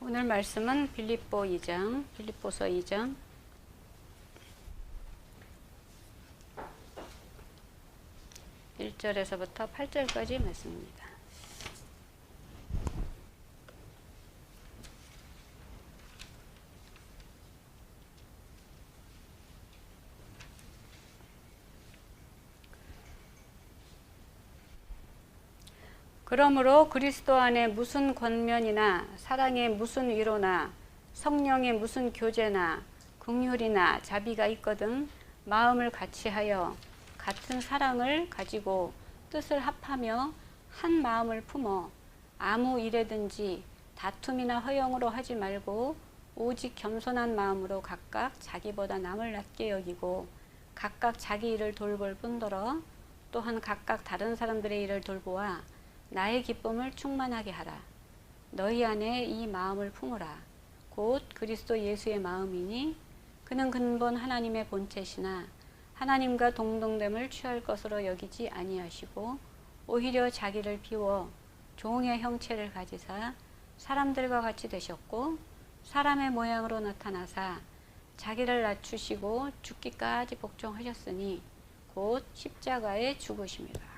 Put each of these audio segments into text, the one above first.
오늘 말씀은 빌립보서 2장 1절에서부터 8절까지 말씀입니다. 그러므로 그리스도 안에 무슨 권면이나 사랑의 무슨 위로나 성령의 무슨 교제나 긍휼이나 자비가 있거든 마음을 같이하여 같은 사랑을 가지고 뜻을 합하며 한 마음을 품어 아무 일에든지 다툼이나 허영으로 하지 말고 오직 겸손한 마음으로 각각 자기보다 남을 낮게 여기고 각각 자기 일을 돌볼 뿐더러 또한 각각 다른 사람들의 일을 돌보아 나의 기쁨을 충만하게 하라. 너희 안에 이 마음을 품으라. 곧 그리스도 예수의 마음이니 그는 근본 하나님의 본체시나 하나님과 동등됨을 취할 것으로 여기지 아니하시고 오히려 자기를 비워 종의 형체를 가지사 사람들과 같이 되셨고 사람의 모양으로 나타나사 자기를 낮추시고 죽기까지 복종하셨으니 곧 십자가에 죽으심이라.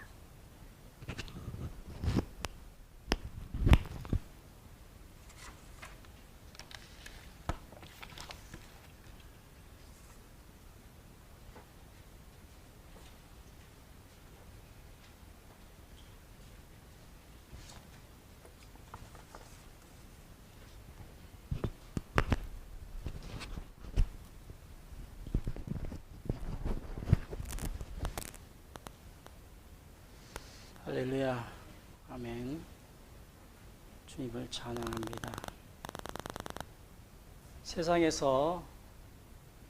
할렐루야. 아멘. 주님을 찬양합니다. 세상에서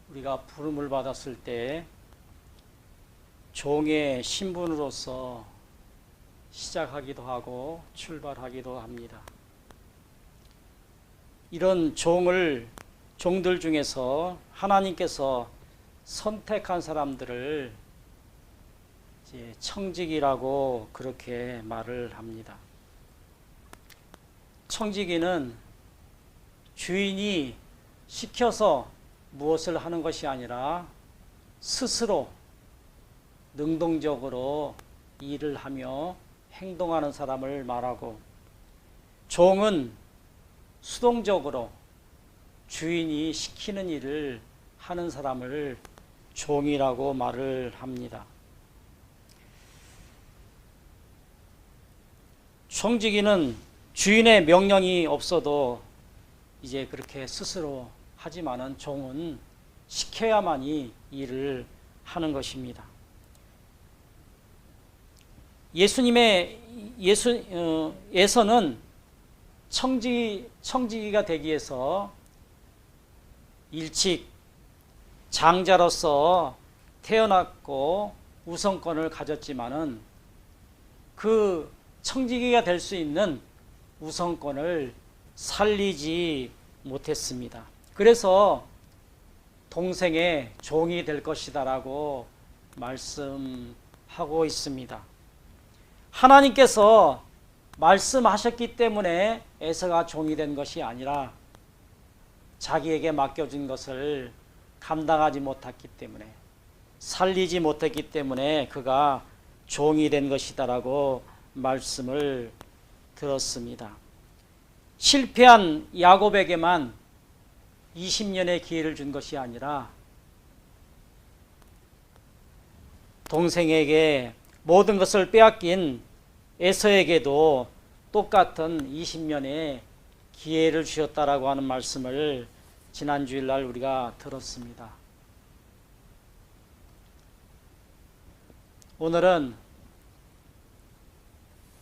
우리가 부름을 받았을 때 종의 신분으로서 시작하기도 하고 출발하기도 합니다. 이런 종들 중에서 하나님께서 선택한 사람들을 청지기라고 그렇게 말을 합니다. 청지기는 주인이 시켜서 무엇을 하는 것이 아니라 스스로 능동적으로 일을 하며 행동하는 사람을 말하고, 종은 수동적으로 주인이 시키는 일을 하는 사람을 종이라고 말을 합니다. 청지기는 주인의 명령이 없어도 이제 그렇게 스스로 하지만은 종은 시켜야만이 일을 하는 것입니다. 예수님의 청지기가 되기 위해서 일찍 장자로서 태어났고 우선권을 가졌지만은 그 청지기가 될 수 있는 우선권을 살리지 못했습니다. 그래서 동생의 종이 될 것이다 라고 말씀하고 있습니다. 하나님께서 말씀하셨기 때문에 에서가 종이 된 것이 아니라 자기에게 맡겨진 것을 감당하지 못했기 때문에, 살리지 못했기 때문에 그가 종이 된 것이다 라고 말씀을 들었습니다. 실패한 야곱에게만 20년의 기회를 준 것이 아니라 동생에게 모든 것을 빼앗긴 에서에게도 똑같은 20년의 기회를 주셨다라고 하는 말씀을 지난 주일날 우리가 들었습니다.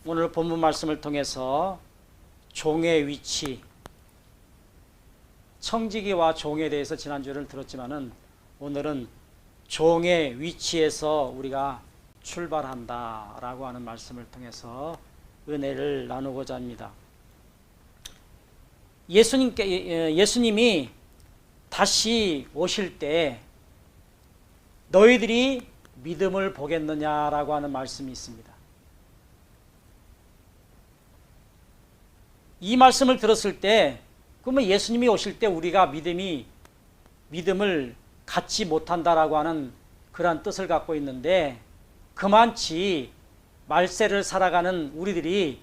오늘 본문 말씀을 통해서 종의 위치, 청지기와 종에 대해서 지난주에는 들었지만은 오늘은 종의 위치에서 우리가 출발한다라고 하는 말씀을 통해서 은혜를 나누고자 합니다. 예수님이 다시 오실 때 너희들이 믿음을 보겠느냐라고 하는 말씀이 있습니다. 이 말씀을 들었을 때 그러면 예수님이 오실 때 우리가 믿음을 갖지 못한다라고 하는 그러한 뜻을 갖고 있는데, 그만치 말세를 살아가는 우리들이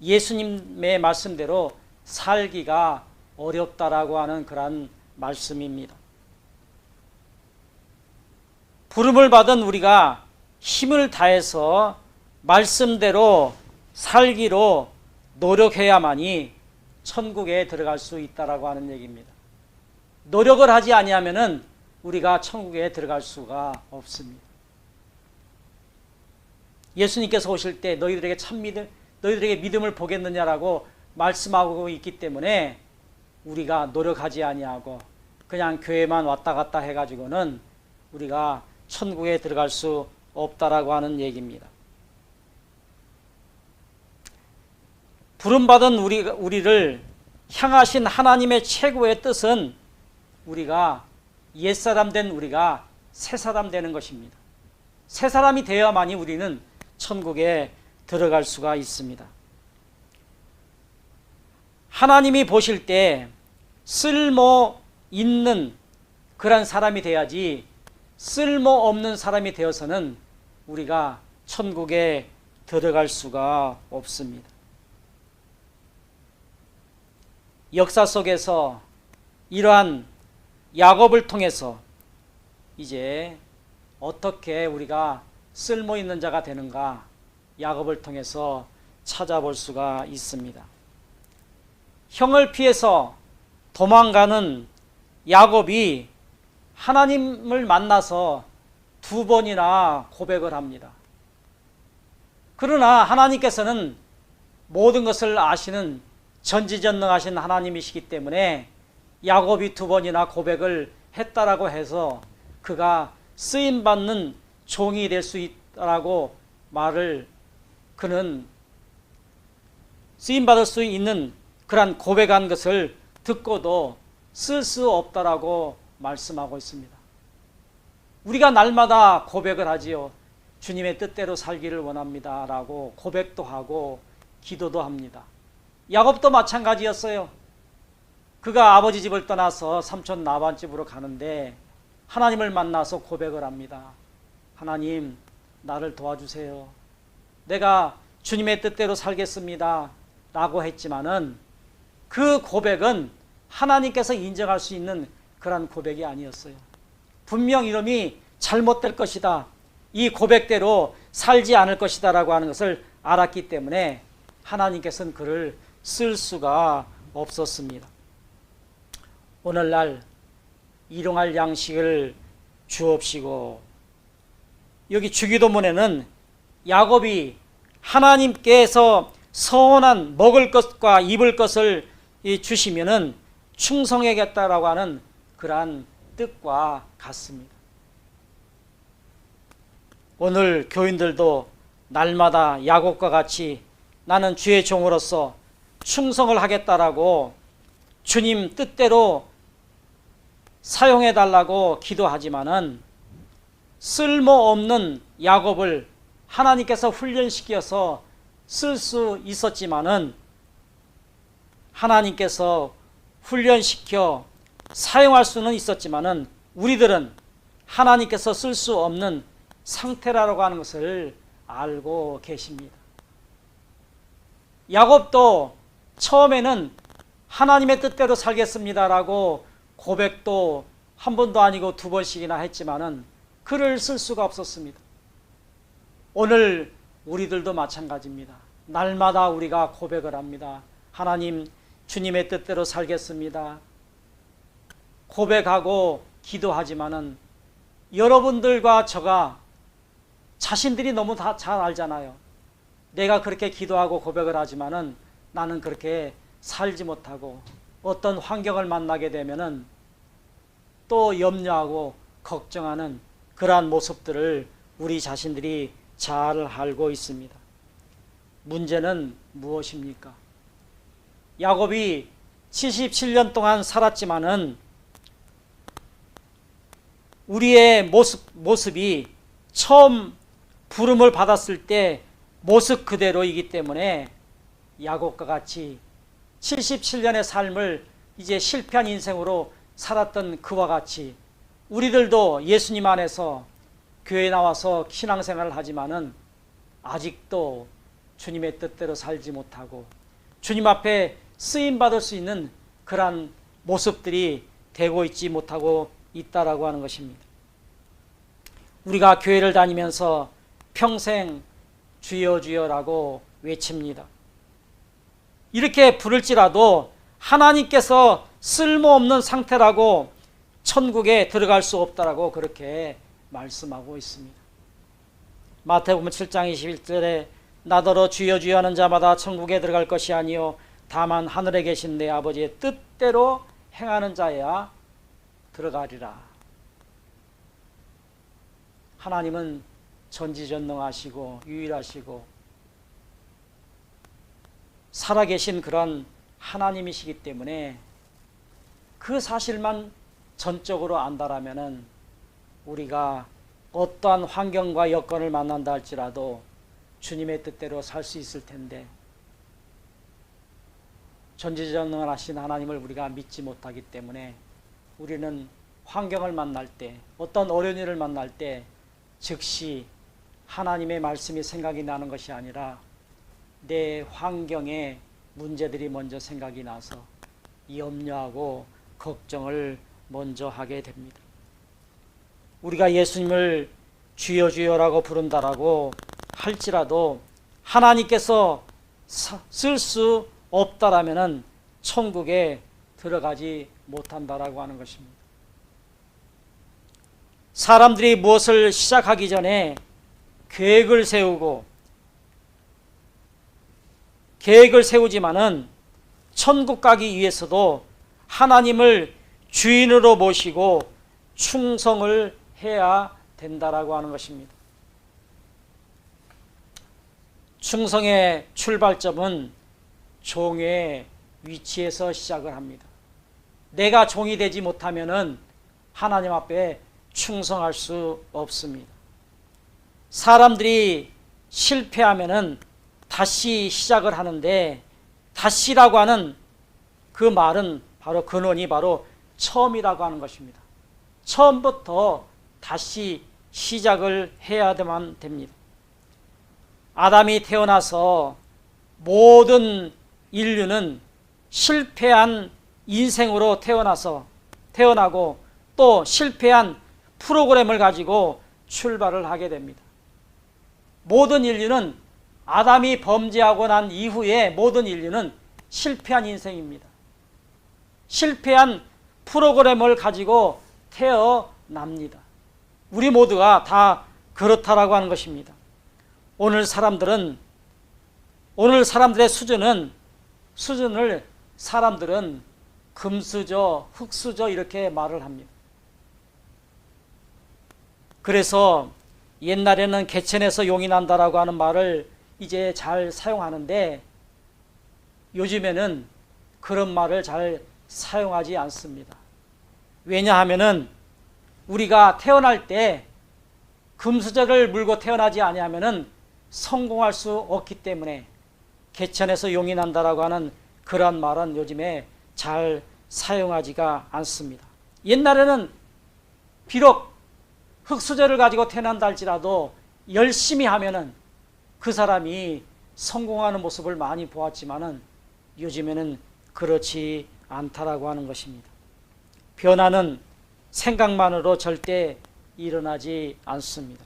예수님의 말씀대로 살기가 어렵다라고 하는 그러한 말씀입니다. 부름을 받은 우리가 힘을 다해서 말씀대로 살기로 노력해야만이 천국에 들어갈 수 있다라고 하는 얘기입니다. 노력을 하지 아니하면은 우리가 천국에 들어갈 수가 없습니다. 예수님께서 오실 때 너희들에게 믿음을 보겠느냐라고 말씀하고 있기 때문에 우리가 노력하지 아니하고 그냥 교회만 왔다 갔다 해가지고는 우리가 천국에 들어갈 수 없다라고 하는 얘기입니다. 부름받은 우리를 향하신 하나님의 최고의 뜻은 우리가 옛사람 된 우리가 새사람 되는 것입니다. 새사람이 되어야만이 우리는 천국에 들어갈 수가 있습니다. 하나님이 보실 때 쓸모 있는 그런 사람이 돼야지, 쓸모없는 사람이 되어서는 우리가 천국에 들어갈 수가 없습니다. 역사 속에서 이러한 야곱을 통해서 이제 어떻게 우리가 쓸모 있는 자가 되는가, 야곱을 통해서 찾아볼 수가 있습니다. 형을 피해서 도망가는 야곱이 하나님을 만나서 2번이나 고백을 합니다. 그러나 하나님께서는 모든 것을 아시는 전지전능하신 하나님이시기 때문에 야곱이 2번이나 고백을 했다라고 해서 그가 쓰임받는 종이 될 수 있다라고 그는 쓰임받을 수 있는 그러한 고백한 것을 듣고도 쓸 수 없다라고 말씀하고 있습니다. 우리가 날마다 고백을 하지요. 주님의 뜻대로 살기를 원합니다 라고 고백도 하고 기도도 합니다. 야곱도 마찬가지였어요. 그가 아버지 집을 떠나서 삼촌 라반 집으로 가는데 하나님을 만나서 고백을 합니다. 하나님, 나를 도와주세요. 내가 주님의 뜻대로 살겠습니다 라고 했지만은 그 고백은 하나님께서 인정할 수 있는 그런 고백이 아니었어요. 분명 이놈이 잘못될 것이다, 이 고백대로 살지 않을 것이다 라고 하는 것을 알았기 때문에 하나님께서는 그를 쓸 수가 없었습니다. 오늘날 일용할 양식을 주옵시고, 여기 주기도문에는 야곱이 하나님께서 서원한 먹을 것과 입을 것을 주시면은 충성하겠다라고 하는 그러한 뜻과 같습니다. 오늘 교인들도 날마다 야곱과 같이 나는 주의 종으로서 충성을 하겠다라고 주님 뜻대로 사용해달라고 기도하지만은 쓸모없는 야곱을 하나님께서 훈련시켜서 쓸 수 있었지만은 하나님께서 훈련시켜 사용할 수는 있었지만은 우리들은 하나님께서 쓸 수 없는 상태라고 하는 것을 알고 계십니다. 야곱도 처음에는 하나님의 뜻대로 살겠습니다라고 고백도 한 번도 아니고 2번씩이나 했지만은 그를 쓸 수가 없었습니다. 오늘 우리들도 마찬가지입니다. 날마다 우리가 고백을 합니다. 하나님, 주님의 뜻대로 살겠습니다. 고백하고 기도하지만은 여러분들과 저가 자신들이 너무 다 잘 알잖아요. 내가 그렇게 기도하고 고백을 하지만은 나는 그렇게 살지 못하고 어떤 환경을 만나게 되면은 또 염려하고 걱정하는 그러한 모습들을 우리 자신들이 잘 알고 있습니다. 문제는 무엇입니까? 야곱이 77년 동안 살았지만은 우리의 모습이 처음 부름을 받았을 때 모습 그대로이기 때문에 야곱과 같이 77년의 삶을 이제 실패한 인생으로 살았던 그와 같이 우리들도 예수님 안에서 교회에 나와서 신앙생활을 하지만은 아직도 주님의 뜻대로 살지 못하고 주님 앞에 쓰임받을 수 있는 그러한 모습들이 되고 있지 못하고 있다라고 하는 것입니다. 우리가 교회를 다니면서 평생 주여 주여라고 외칩니다. 이렇게 부를지라도 하나님께서 쓸모없는 상태라고 천국에 들어갈 수 없다라고 그렇게 말씀하고 있습니다. 마태복음 7장 21절에 나더러 주여 주여 하는 자마다 천국에 들어갈 것이 아니요 다만 하늘에 계신 내 아버지의 뜻대로 행하는 자야 들어가리라. 하나님은 전지전능하시고 유일하시고 살아계신 그런 하나님이시기 때문에 그 사실만 전적으로 안다라면은 우리가 어떠한 환경과 여건을 만난다 할지라도 주님의 뜻대로 살 수 있을 텐데 전지전능하신 하나님을 우리가 믿지 못하기 때문에 우리는 환경을 만날 때 어떤 어려운 일을 만날 때 즉시 하나님의 말씀이 생각이 나는 것이 아니라 내 환경에 문제들이 먼저 생각이 나서 염려하고 걱정을 먼저 하게 됩니다. 우리가 예수님을 주여 주여라고 부른다라고 할지라도 하나님께서 쓸 수 없다라면은 천국에 들어가지 못한다라고 하는 것입니다. 사람들이 무엇을 시작하기 전에 계획을 세우지만은 천국 가기 위해서도 하나님을 주인으로 모시고 충성을 해야 된다라고 하는 것입니다. 충성의 출발점은 종의 위치에서 시작을 합니다. 내가 종이 되지 못하면은 하나님 앞에 충성할 수 없습니다. 사람들이 실패하면은 다시 시작을 하는데 다시라고 하는 그 말은 바로 근원이 바로 처음이라고 하는 것입니다. 처음부터 다시 시작을 해야만 됩니다. 아담이 태어나서 모든 인류는 실패한 인생으로 태어나고 또 실패한 프로그램을 가지고 출발을 하게 됩니다. 모든 인류는 아담이 범죄하고 난 이후에 모든 인류는 실패한 인생입니다. 실패한 프로그램을 가지고 태어납니다. 우리 모두가 다 그렇다라고 하는 것입니다. 오늘 사람들의 수준을 사람들은 금수저, 흙수저 이렇게 말을 합니다. 그래서 옛날에는 개천에서 용이 난다라고 하는 말을 이제 잘 사용하는데 요즘에는 그런 말을 잘 사용하지 않습니다. 왜냐하면은 우리가 태어날 때 금수저를 물고 태어나지 아니하면은 성공할 수 없기 때문에 개천에서 용이 난다라고 하는 그런 말은 요즘에 잘 사용하지가 않습니다. 옛날에는 비록 흙수저를 가지고 태어난다 할지라도 열심히 하면은 그 사람이 성공하는 모습을 많이 보았지만은 요즘에는 그렇지 않다라고 하는 것입니다. 변화는 생각만으로 절대 일어나지 않습니다.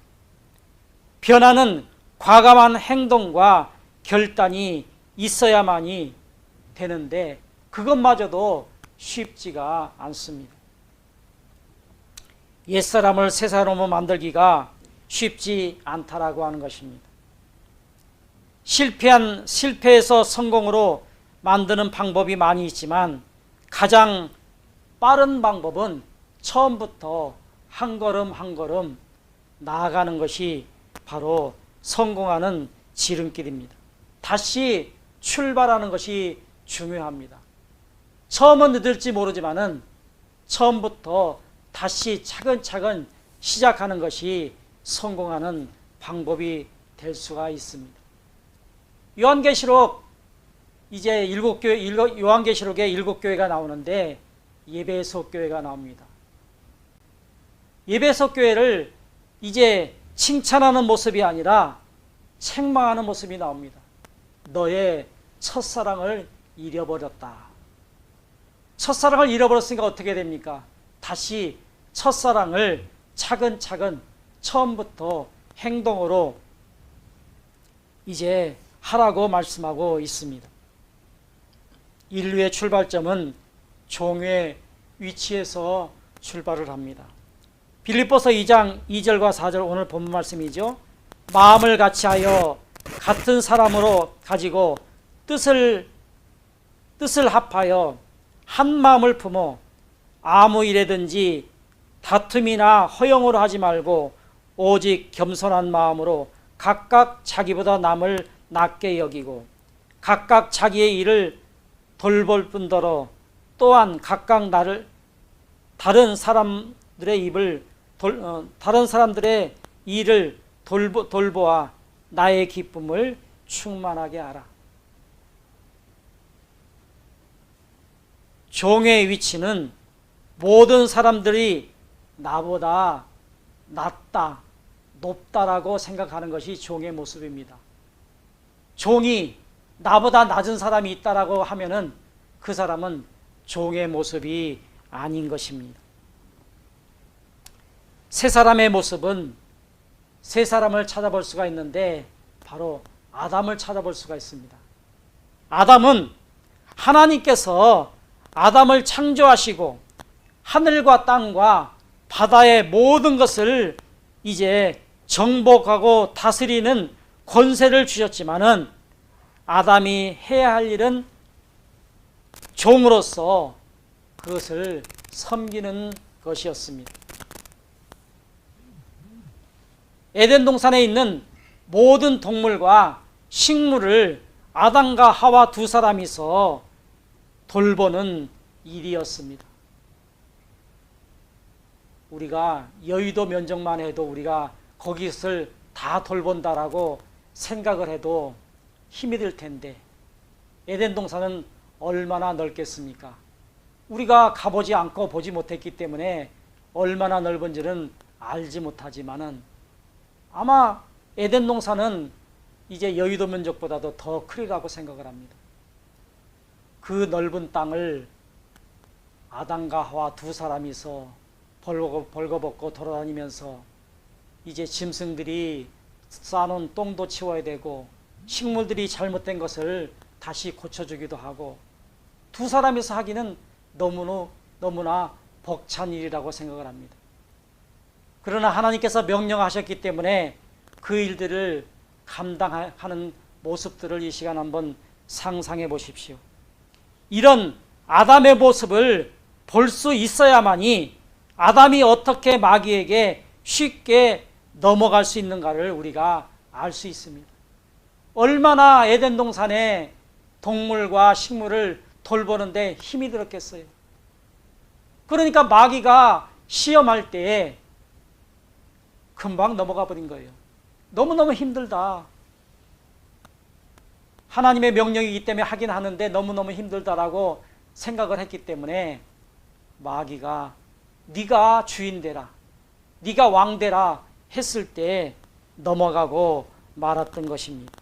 변화는 과감한 행동과 결단이 있어야만이 되는데 그것마저도 쉽지가 않습니다. 옛사람을 새사람으로 만들기가 쉽지 않다라고 하는 것입니다. 실패에서 성공으로 만드는 방법이 많이 있지만 가장 빠른 방법은 처음부터 한 걸음 한 걸음 나아가는 것이 바로 성공하는 지름길입니다. 다시 출발하는 것이 중요합니다. 처음은 늦을지 모르지만은 처음부터 다시 차근차근 시작하는 것이 성공하는 방법이 될 수가 있습니다. 요한계시록 이제 일곱 교회, 요한계시록에 7교회가 나오는데 에베소 교회가 나옵니다. 에베소 교회를 이제 칭찬하는 모습이 아니라 책망하는 모습이 나옵니다. 너의 첫사랑을 잃어버렸다. 첫사랑을 잃어버렸으니까 어떻게 됩니까? 다시 첫사랑을 차근차근 처음부터 행동으로 이제 하라고 말씀하고 있습니다. 인류의 출발점은 종의 위치에서 출발을 합니다. 빌립보서 2장 2절과 4절 오늘 본문 말씀이죠. 마음을 같이하여 같은 사람으로 가지고 뜻을 합하여 한 마음을 품어 아무 일에든지 다툼이나 허영으로 하지 말고 오직 겸손한 마음으로 각각 자기보다 남을 낮게 여기고 각각 자기의 일을 돌볼 뿐더러 또한 각각 다른 사람들의 일을 돌보아 나의 기쁨을 충만하게 하라. 종의 위치는 모든 사람들이 나보다 낫다, 높다라고 생각하는 것이 종의 모습입니다. 종이 나보다 낮은 사람이 있다라고 하면은 그 사람은 종의 모습이 아닌 것입니다. 세 사람의 모습은 세 사람을 찾아볼 수가 있는데 바로 아담을 찾아볼 수가 있습니다. 아담은 하나님께서 아담을 창조하시고 하늘과 땅과 바다의 모든 것을 이제 정복하고 다스리는 권세를 주셨지만은 아담이 해야 할 일은 종으로서 그것을 섬기는 것이었습니다. 에덴 동산에 있는 모든 동물과 식물을 아담과 하와 두 사람이서 돌보는 일이었습니다. 우리가 여의도 면적만 해도 우리가 거기를 다 돌본다라고 생각을 해도 힘이 들 텐데 에덴 동산은 얼마나 넓겠습니까? 우리가 가보지 않고 보지 못했기 때문에 얼마나 넓은지는 알지 못하지만은 아마 에덴 동산은 이제 여의도 면적보다도 더 크리라고 생각을 합니다. 그 넓은 땅을 아담과 하와 두 사람이서 벌거벗고 돌아다니면서 이제 짐승들이 쌓아놓은 똥도 치워야 되고 식물들이 잘못된 것을 다시 고쳐주기도 하고 두 사람이서 하기는 너무나 벅찬 일이라고 생각을 합니다. 그러나 하나님께서 명령하셨기 때문에 그 일들을 감당하는 모습들을 이 시간 한번 상상해 보십시오. 이런 아담의 모습을 볼 수 있어야만이 아담이 어떻게 마귀에게 쉽게 넘어갈 수 있는가를 우리가 알 수 있습니다. 얼마나 에덴 동산의 동물과 식물을 돌보는데 힘이 들었겠어요. 그러니까 마귀가 시험할 때에 금방 넘어가 버린 거예요. 너무너무 힘들다. 하나님의 명령이기 때문에 하긴 하는데 너무너무 힘들다라고 생각을 했기 때문에 마귀가 네가 주인 되라, 네가 왕 되라 했을 때 넘어가고 말았던 것입니다.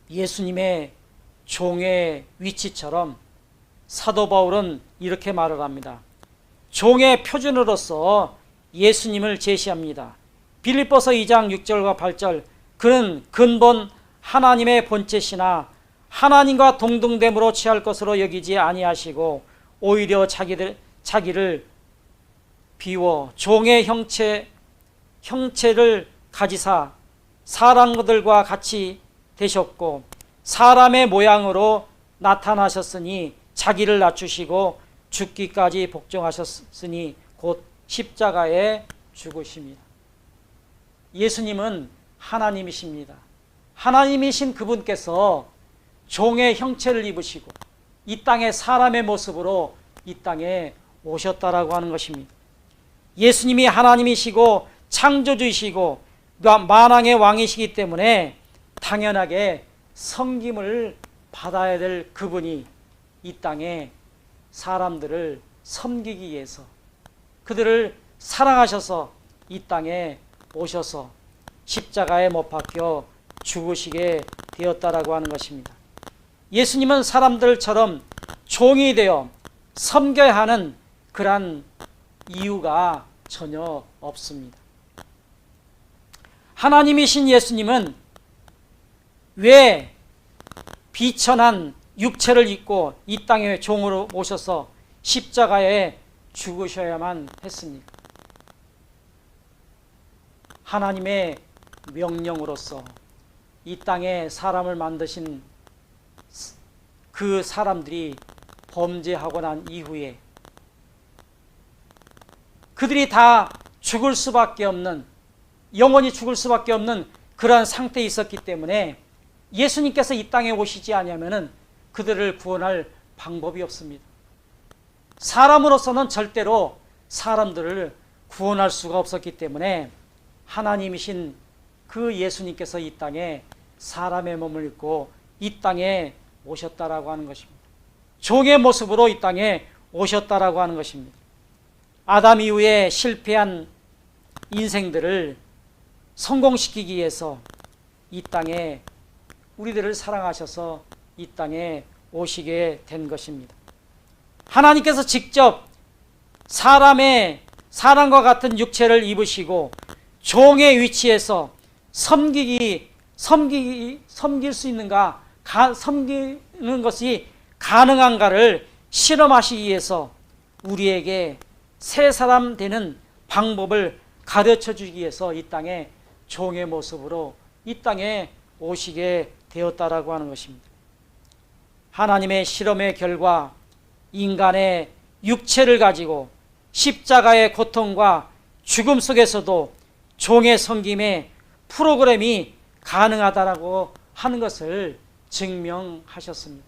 예수님의 종의 위치처럼 사도 바울은 이렇게 말을 합니다. 종의 표준으로서 예수님을 제시합니다. 빌립보서 2장 6절과 8절 그는 근본 하나님의 본체시나 하나님과 동등됨으로 취할 것으로 여기지 아니하시고 오히려 자기를 비워 종의 형체를 가지사 사람들과 같이 되셨고 사람의 모양으로 나타나셨으니 자기를 낮추시고 죽기까지 복종하셨으니 곧 십자가에 죽으십니다. 예수님은 하나님이십니다. 하나님이신 그분께서 종의 형체를 입으시고 이 땅에 사람의 모습으로 이 땅에 오셨다라고 하는 것입니다. 예수님이 하나님이시고 창조주이시고 만왕의 왕이시기 때문에 당연하게 섬김을 받아야 될 그분이 이 땅에 사람들을 섬기기 위해서 그들을 사랑하셔서 이 땅에 오셔서 십자가에 못 박혀 죽으시게 되었다라고 하는 것입니다. 예수님은 사람들처럼 종이 되어 섬겨야 하는 그러한 이유가 전혀 없습니다. 하나님이신 예수님은 왜 비천한 육체를 입고 이 땅에 종으로 오셔서 십자가에 죽으셔야만 했습니까? 하나님의 명령으로서 이 땅에 사람을 만드신 그 사람들이 범죄하고 난 이후에 그들이 다 죽을 수밖에 없는, 영원히 죽을 수밖에 없는 그러한 상태에 있었기 때문에 예수님께서 이 땅에 오시지 않으면 그들을 구원할 방법이 없습니다. 사람으로서는 절대로 사람들을 구원할 수가 없었기 때문에 하나님이신 그 예수님께서 이 땅에 사람의 몸을 입고 이 땅에 오셨다라고 하는 것입니다. 종의 모습으로 이 땅에 오셨다라고 하는 것입니다. 아담 이후에 실패한 인생들을 성공시키기 위해서 이 땅에 우리들을 사랑하셔서 이 땅에 오시게 된 것입니다. 하나님께서 직접 사람과 같은 육체를 입으시고 종의 위치에서 섬길 수 있는가, 섬기는 것이 가능한가를 실험하시기 위해서 우리에게 새 사람 되는 방법을 가르쳐 주기 위해서 이 땅에 종의 모습으로 이 땅에 오시게 되었다라고 하는 것입니다. 하나님의 실험의 결과 인간의 육체를 가지고 십자가의 고통과 죽음 속에서도 종의 섬김의 프로그램이 가능하다라고 하는 것을 증명하셨습니다.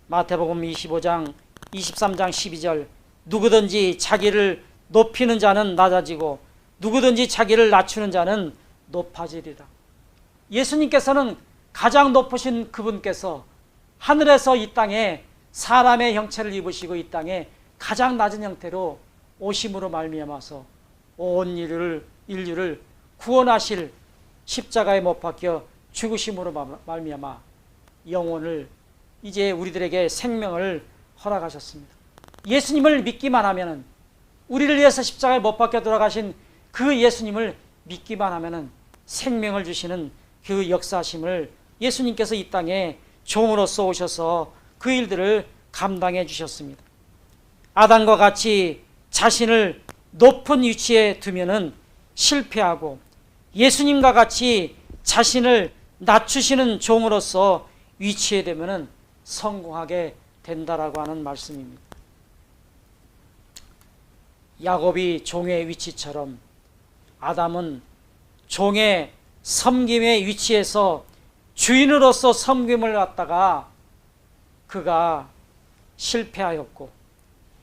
마태복음 25장 23장 12절 누구든지 자기를 높이는 자는 낮아지고 누구든지 자기를 낮추는 자는 높아지리라. 예수님께서는 가장 높으신 그분께서 하늘에서 이 땅에 사람의 형체를 입으시고 이 땅에 가장 낮은 형태로 오심으로 말미암아서 온 인류를 구원하실 십자가에 못 박혀 죽으심으로 말미암아 영혼을 이제 우리들에게 생명을 허락하셨습니다. 예수님을 믿기만 하면은 우리를 위해서 십자가에 못 박혀 돌아가신 그 예수님을 믿기만 하면은 생명을 주시는 그 역사심을 예수님께서 이 땅에 종으로서 오셔서 그 일들을 감당해 주셨습니다. 아담과 같이 자신을 높은 위치에 두면은 실패하고 예수님과 같이 자신을 낮추시는 종으로서 위치에 되면은 성공하게 된다라고 하는 말씀입니다. 야곱이 종의 위치처럼 아담은 종의 섬김의 위치에서 주인으로서 섬김을 갖다가 그가 실패하였고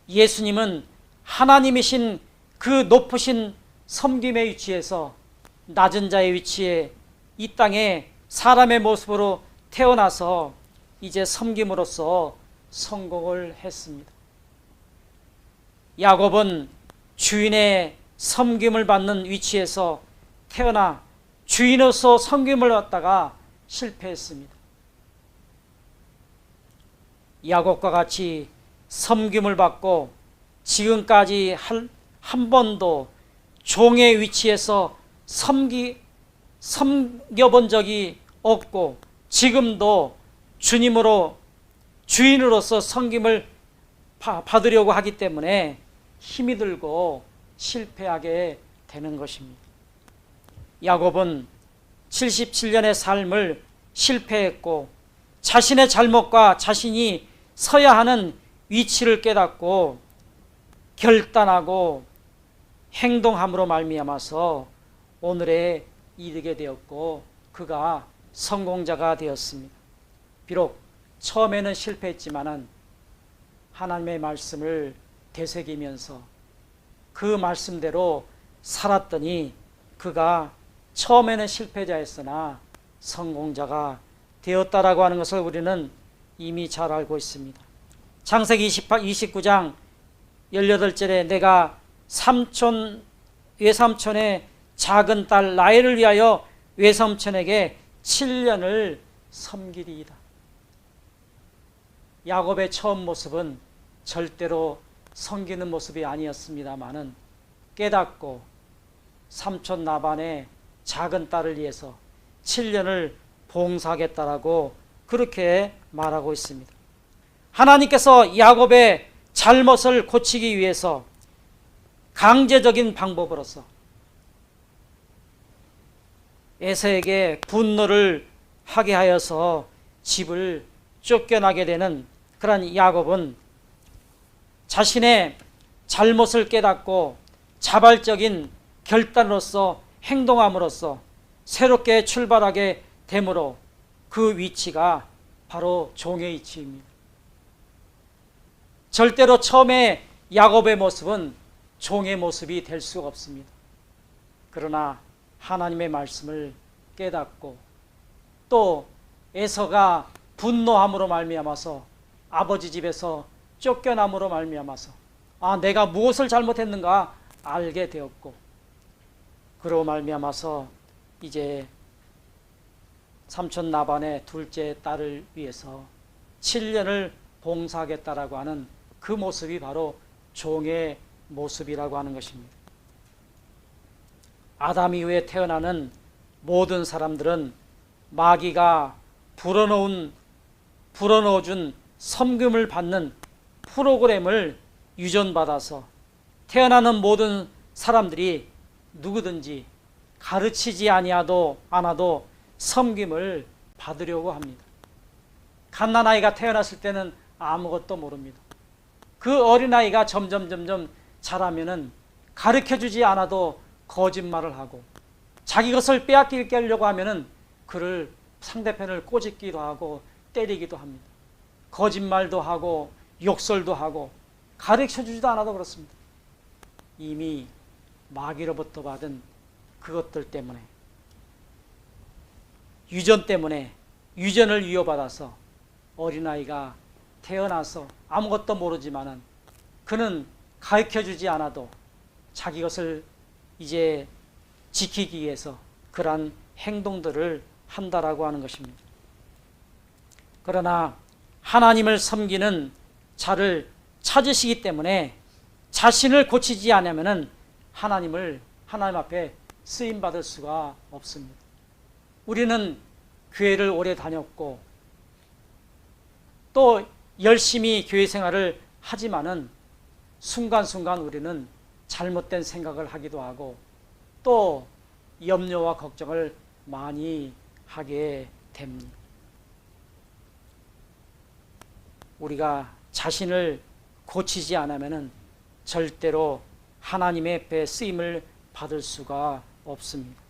예수님은 하나님이신 그 높으신 섬김의 위치에서 낮은 자의 위치에 이 땅에 사람의 모습으로 태어나서 이제 섬김으로써 성공을 했습니다. 야곱은 주인의 섬김을 받는 위치에서 태어나 주인으로서 섬김을 받다가 실패했습니다. 야곱과 같이 섬김을 받고 지금까지 한 번도 종의 위치에서 섬겨본 적이 없고 지금도 주인으로서 섬김을 받으려고 하기 때문에 힘이 들고 실패하게 되는 것입니다. 야곱은 77년의 삶을 실패했고 자신의 잘못과 자신이 서야 하는 위치를 깨닫고 결단하고 행동함으로 말미암아서 오늘에 이르게 되었고 그가 성공자가 되었습니다. 비록 처음에는 실패했지만은 하나님의 말씀을 되새기면서 그 말씀대로 살았더니 그가 처음에는 실패자였으나 성공자가 되었다라고 하는 것을 우리는 이미 잘 알고 있습니다. 창세기 29장 18절에 내가 외삼촌의 작은 딸 라헬을 위하여 외삼촌에게 7년을 섬기리이다. 야곱의 처음 모습은 절대로 섬기는 모습이 아니었습니다마는 깨닫고 삼촌 라반의 작은 딸을 위해서 7년을 봉사하겠다라고 그렇게 말하고 있습니다. 하나님께서 야곱의 잘못을 고치기 위해서 강제적인 방법으로서 에서에게 분노를 하게 하여서 집을 쫓겨나게 되는 그런 야곱은 자신의 잘못을 깨닫고 자발적인 결단으로서 행동함으로써 새롭게 출발하게 되므로 그 위치가 바로 종의 위치입니다. 절대로 처음에 야곱의 모습은 종의 모습이 될 수가 없습니다. 그러나 하나님의 말씀을 깨닫고 또 에서가 분노함으로 말미암아서 아버지 집에서 쫓겨남으로 말미암아서 내가 무엇을 잘못했는가 알게 되었고 그로 말미암아서 이제 삼촌 라반의 둘째 딸을 위해서 7년을 봉사하겠다라고 하는 그 모습이 바로 종의 모습이라고 하는 것입니다. 아담 이후에 태어나는 모든 사람들은 마귀가 불어넣어준 섬김을 받는 프로그램을 유전받아서 태어나는 모든 사람들이 누구든지 가르치지 않아도 섬김을 받으려고 합니다. 갓난아이가 태어났을 때는 아무것도 모릅니다. 그 어린아이가 점점 자라면은 가르쳐주지 않아도 거짓말을 하고 자기 것을 빼앗기게 하려고 하면은 그를 상대편을 꼬집기도 하고 때리기도 합니다. 거짓말도 하고 욕설도 하고 가르쳐주지도 않아도 그렇습니다. 이미 마귀로부터 받은 그것들 때문에 유전 때문에 유전을 이어받아서 어린아이가 태어나서 아무것도 모르지만은 그는 가르쳐주지 않아도 자기 것을 이제 지키기 위해서 그러한 행동들을 한다라고 하는 것입니다. 그러나 하나님을 섬기는 자를 찾으시기 때문에 자신을 고치지 않으면은 하나님 앞에 쓰임 받을 수가 없습니다. 우리는 교회를 오래 다녔고 또 열심히 교회 생활을 하지만은 순간순간 우리는 잘못된 생각을 하기도 하고 또 염려와 걱정을 많이 하게 됩니다. 우리가 자신을 고치지 않으면은 절대로 하나님의 앞에 쓰임을 받을 수가 없습니다.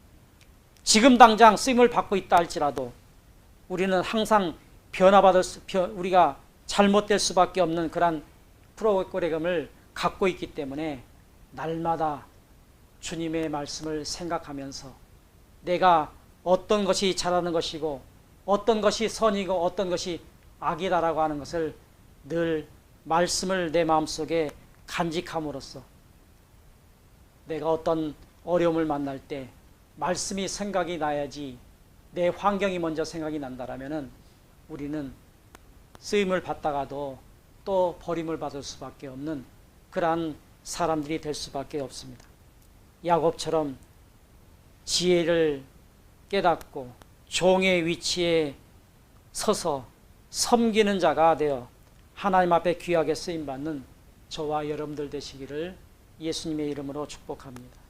지금 당장 쓰임을 받고 있다 할지라도 우리는 항상 우리가 잘못될 수밖에 없는 그런 프로그램을 갖고 있기 때문에 날마다 주님의 말씀을 생각하면서 내가 어떤 것이 잘하는 것이고 어떤 것이 선이고 어떤 것이 악이다라고 하는 것을 늘 말씀을 내 마음속에 간직함으로써 내가 어떤 어려움을 만날 때 말씀이 생각이 나야지 내 환경이 먼저 생각이 난다라면은 우리는 쓰임을 받다가도 또 버림을 받을 수밖에 없는 그러한 사람들이 될 수밖에 없습니다. 야곱처럼 지혜를 깨닫고 종의 위치에 서서 섬기는 자가 되어 하나님 앞에 귀하게 쓰임받는 저와 여러분들 되시기를 예수님의 이름으로 축복합니다.